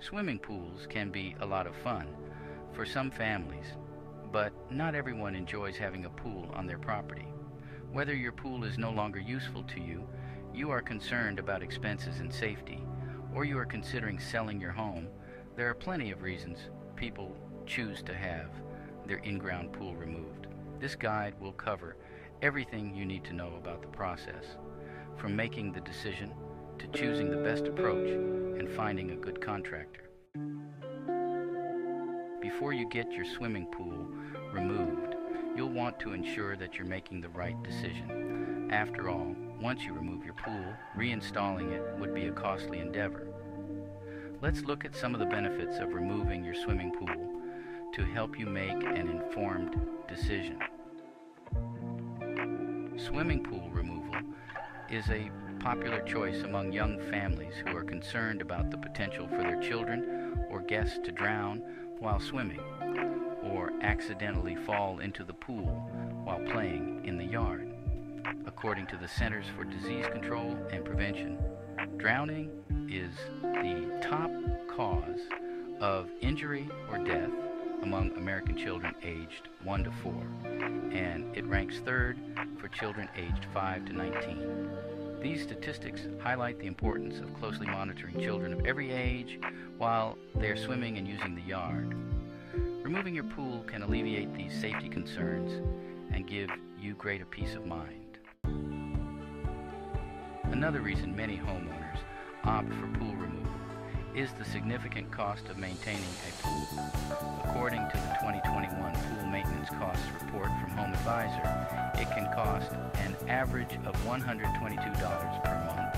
Swimming pools can be a lot of fun for some families, but not everyone enjoys having a pool on their property. Whether your pool is no longer useful to you, you are concerned about expenses and safety, or you are considering selling your home, there are plenty of reasons people choose to have their in-ground pool removed. This guide will cover everything you need to know about the process, from making the decision to choosing the best approach and finding a good contractor. Before you get your swimming pool removed, you'll want to ensure that you're making the right decision. After all, once you remove your pool, reinstalling it would be a costly endeavor. Let's look at some of the benefits of removing your swimming pool to help you make an informed decision. Swimming pool removal is a popular choice among young families who are concerned about the potential for their children or guests to drown while swimming, or accidentally fall into the pool while playing in the yard. According to the Centers for Disease Control and Prevention, drowning is the top cause of injury or death among American children aged 1 to 4, and it ranks third for children aged 5 to 19. These statistics highlight the importance of closely monitoring children of every age while they are swimming and using the yard. Removing your pool can alleviate these safety concerns and give you greater peace of mind. Another reason many homeowners opt for pool removal is the significant cost of maintaining a pool. According to the 2021 Pool Maintenance Costs Report from Home Advisor, it can cost an average of $122 per month,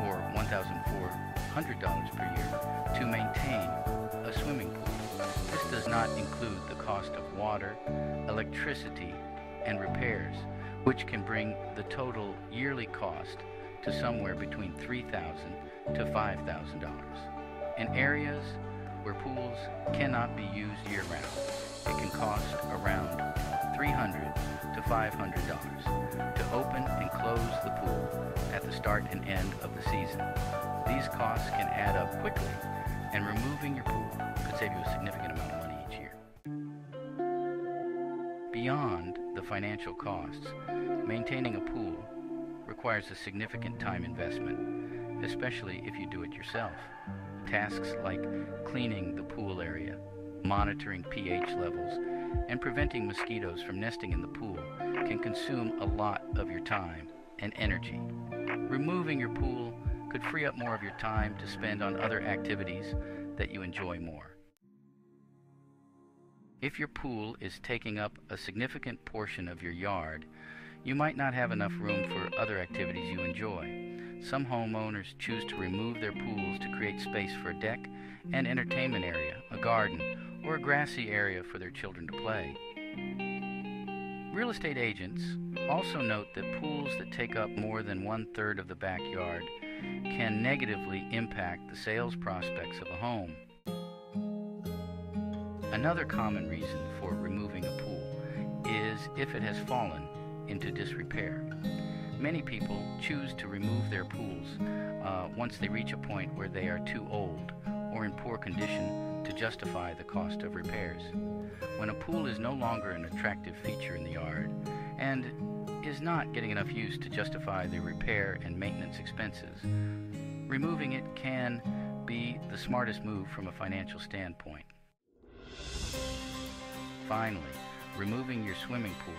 or $1,400 per year, to maintain a swimming pool. This does not include the cost of water, electricity, and repairs, which can bring the total yearly cost to somewhere between $3,000 to $5,000. In areas where pools cannot be used year-round, it can cost around $300 to $500 to open and close the pool at the start and end of the season. These costs can add up quickly, and removing your pool could save you a significant amount of money each year. Beyond the financial costs, maintaining a pool requires a significant time investment, especially if you do it yourself. Tasks like cleaning the pool area, monitoring pH levels, and preventing mosquitoes from nesting in the pool can consume a lot of your time and energy. Removing your pool could free up more of your time to spend on other activities that you enjoy more. If your pool is taking up a significant portion of your yard, you might not have enough room for other activities you enjoy. Some homeowners choose to remove their pools to create space for a deck, an entertainment area, a garden, or a grassy area for their children to play. Real estate agents also note that pools that take up more than 1/3 of the backyard can negatively impact the sales prospects of a home. Another common reason for removing a pool is if it has fallen into disrepair. Many people choose to remove their pools once they reach a point where they are too old or in poor condition to justify the cost of repairs. When a pool is no longer an attractive feature in the yard and is not getting enough use to justify the repair and maintenance expenses, removing it can be the smartest move from a financial standpoint. Finally, removing your swimming pool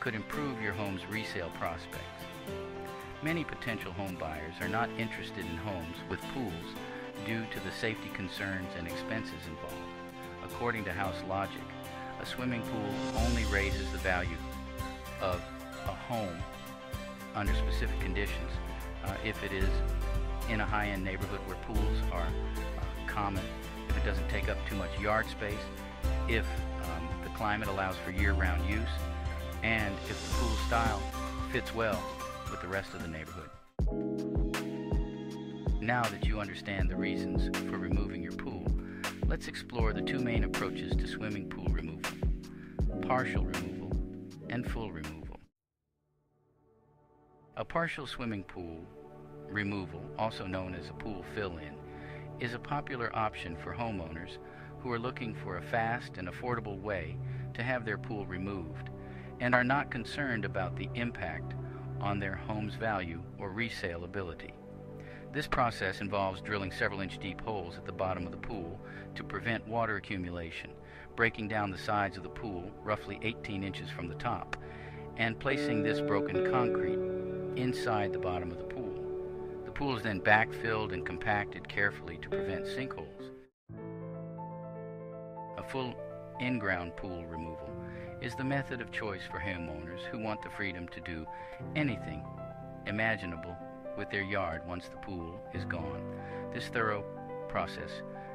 could improve your home's resale prospects. Many potential home buyers are not interested in homes with pools due to the safety concerns and expenses involved. According to House Logic, a swimming pool only raises the value of a home under specific conditions. If it is in a high-end neighborhood where pools are common, if it doesn't take up too much yard space, if the climate allows for year-round use, and if the pool style fits well with the rest of the neighborhood. Now that you understand the reasons for removing your pool, let's explore the two main approaches to swimming pool removal: partial removal and full removal. A partial swimming pool removal, also known as a pool fill-in, is a popular option for homeowners who are looking for a fast and affordable way to have their pool removed and are not concerned about the impact on their home's value or resale ability. This process involves drilling several inch deep holes at the bottom of the pool to prevent water accumulation, breaking down the sides of the pool roughly 18 inches from the top, and placing this broken concrete inside the bottom of the pool. The pool is then backfilled and compacted carefully to prevent sinkholes. A full in-ground pool removal is the method of choice for homeowners who want the freedom to do anything imaginable with their yard once the pool is gone. This thorough process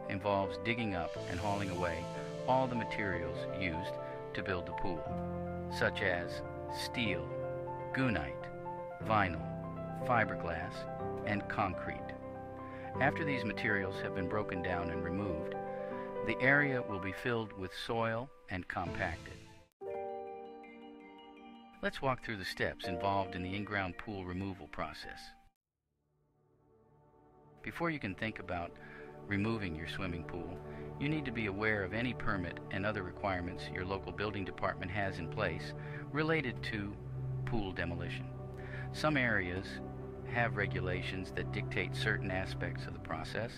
involves digging up and hauling away all the materials used to build the pool, such as steel, gunite, vinyl, fiberglass, and concrete. After these materials have been broken down and removed, the area will be filled with soil and compacted. Let's walk through the steps involved in the in-ground pool removal process. Before you can think about removing your swimming pool, you need to be aware of any permit and other requirements your local building department has in place related to pool demolition. Some areas have regulations that dictate certain aspects of the process,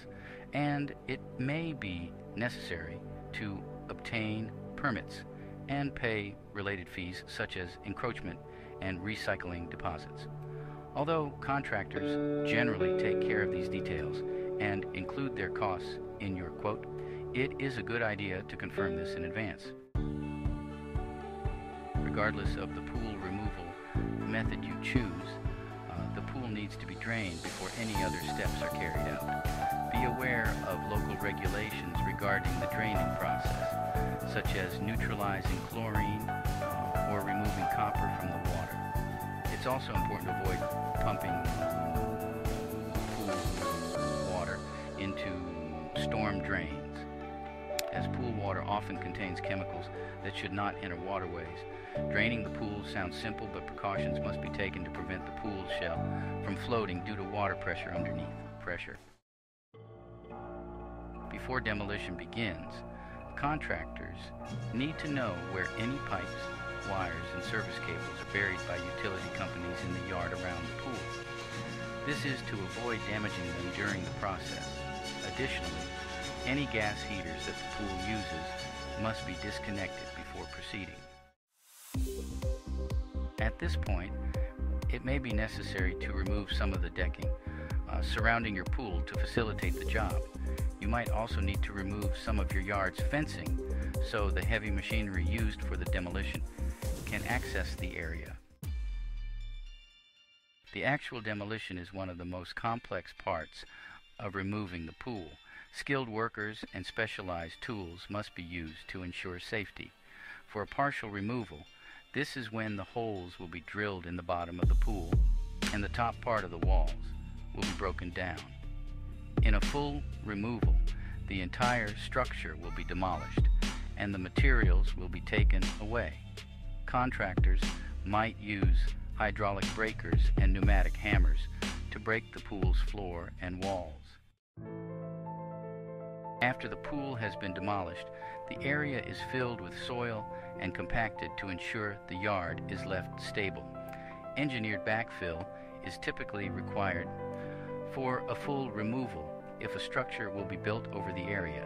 and it may be necessary to obtain permits and pay related fees such as encroachment and recycling deposits. Although contractors generally take care of these details and include their costs in your quote, it is a good idea to confirm this in advance. Regardless of the pool removal method you choose, the pool needs to be drained before any other steps are carried out. Be aware of local regulations regarding the draining process, such as neutralizing chlorine or removing copper from the water. It's also important to avoid pumping pool water into storm drains, as pool water often contains chemicals that should not enter waterways. Draining the pool sounds simple, but precautions must be taken to prevent the pool shell from floating due to water pressure underneath. Before demolition begins, contractors need to know where any pipes, wires, and service cables are buried by utility companies in the yard around the pool. This is to avoid damaging them during the process. Additionally, any gas heaters that the pool uses must be disconnected before proceeding. At this point, it may be necessary to remove some of the decking surrounding your pool to facilitate the job. You might also need to remove some of your yard's fencing so the heavy machinery used for the demolition can access the area. The actual demolition is one of the most complex parts of removing the pool. Skilled workers and specialized tools must be used to ensure safety. For a partial removal, this is when the holes will be drilled in the bottom of the pool and the top part of the walls will be broken down. In a full removal, the entire structure will be demolished and the materials will be taken away. Contractors might use hydraulic breakers and pneumatic hammers to break the pool's floor and walls. After the pool has been demolished, the area is filled with soil and compacted to ensure the yard is left stable. Engineered backfill is typically required for a full removal if a structure will be built over the area.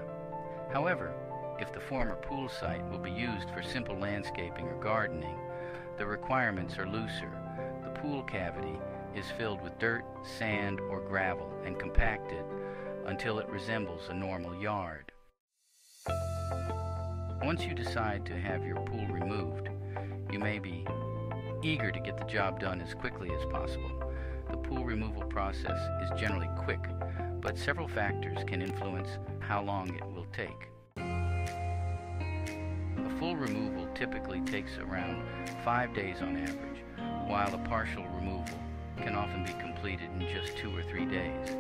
However, if the former pool site will be used for simple landscaping or gardening, the requirements are looser. The pool cavity is filled with dirt, sand, or gravel and compacted until it resembles a normal yard. Once you decide to have your pool removed, you may be eager to get the job done as quickly as possible. The pool removal process is generally quick, but several factors can influence how long it will take. A full removal typically takes around 5 days on average, while a partial removal can often be completed in just 2 or 3 days.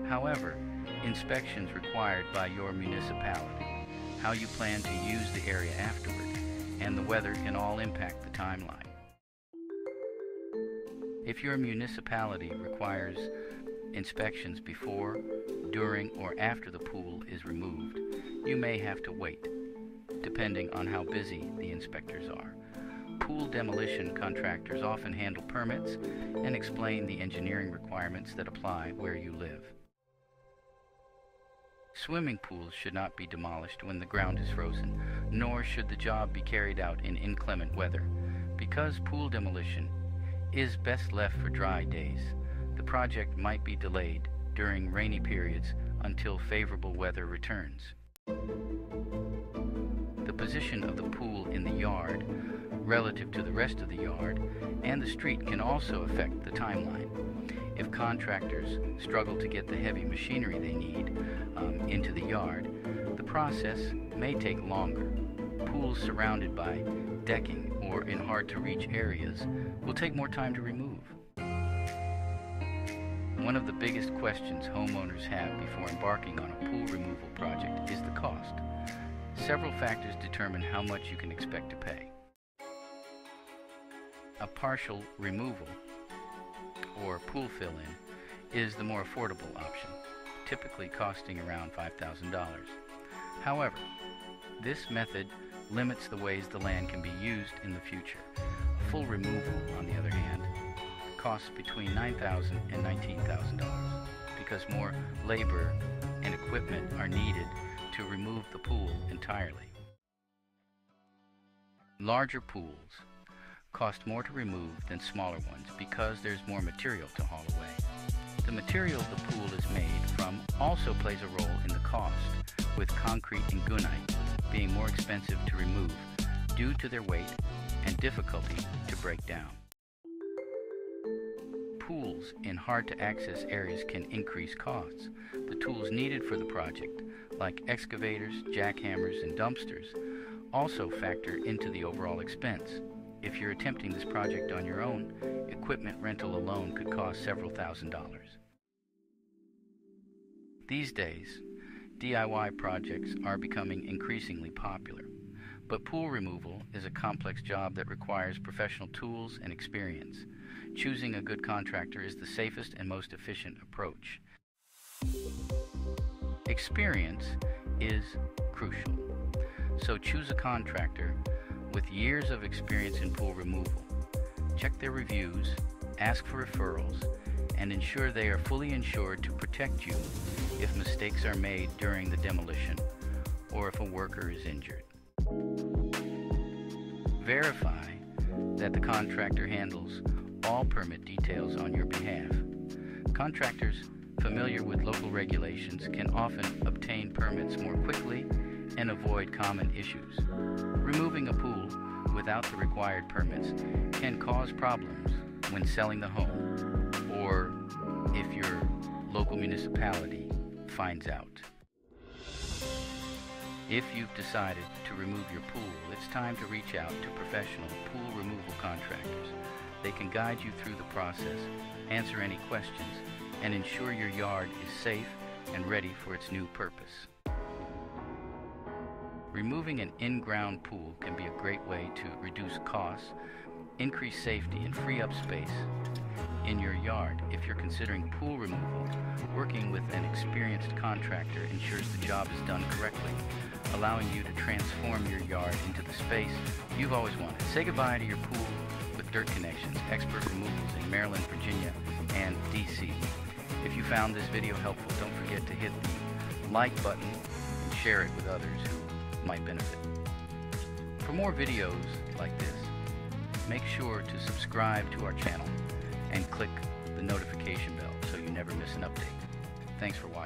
However, inspections required by your municipality, how you plan to use the area afterward, and the weather can all impact the timeline. If your municipality requires inspections before, during, or after the pool is removed, you may have to wait, depending on how busy the inspectors are. Pool demolition contractors often handle permits and explain the engineering requirements that apply where you live. Swimming pools should not be demolished when the ground is frozen, nor should the job be carried out in inclement weather. Because pool demolition is best left for dry days, the project might be delayed during rainy periods until favorable weather returns. The position of the pool in the yard relative to the rest of the yard and the street can also affect the timeline. If contractors struggle to get the heavy machinery they need into the yard, the process may take longer. Pools surrounded by decking or in hard-to-reach areas will take more time to remove. One of the biggest questions homeowners have before embarking on a pool removal project is the cost. Several factors determine how much you can expect to pay. A partial removal, or pool fill-in, is the more affordable option, typically costing around $5,000. However, this method limits the ways the land can be used in the future. Full removal, on the other hand, costs between $9,000 and $19,000 because more labor and equipment are needed to remove the pool entirely. Larger pools cost more to remove than smaller ones because there's more material to haul away. The material the pool is made from also plays a role in the cost, with concrete and gunite being more expensive to remove due to their weight and difficulty to break down. Pools in hard-to-access areas can increase costs. The tools needed for the project, like excavators, jackhammers, and dumpsters, also factor into the overall expense. If you're attempting this project on your own, equipment rental alone could cost several $1,000s. These days, DIY projects are becoming increasingly popular, but pool removal is a complex job that requires professional tools and experience. Choosing a good contractor is the safest and most efficient approach. Experience is crucial, so choose a contractor with years of experience in pool removal. Check their reviews, ask for referrals, and ensure they are fully insured to protect you if mistakes are made during the demolition or if a worker is injured. Verify that the contractor handles all permit details on your behalf. Contractors familiar with local regulations can often obtain permits more quickly and avoid common issues. Removing a pool without the required permits can cause problems when selling the home or if your local municipality finds out. If you've decided to remove your pool, it's time to reach out to professional pool removal contractors. They can guide you through the process, answer any questions, and ensure your yard is safe and ready for its new purpose. Removing an in-ground pool can be a great way to reduce costs, increase safety, and free up space in your yard. If you're considering pool removal, working with an experienced contractor ensures the job is done correctly, allowing you to transform your yard into the space you've always wanted. Say goodbye to your pool with Dirt Connections, expert removals in Maryland, Virginia, and DC. If you found this video helpful, don't forget to hit the like button and share it with others who might benefit. For more videos like this, make sure to subscribe to our channel and click the notification bell so you never miss an update. Thanks for watching.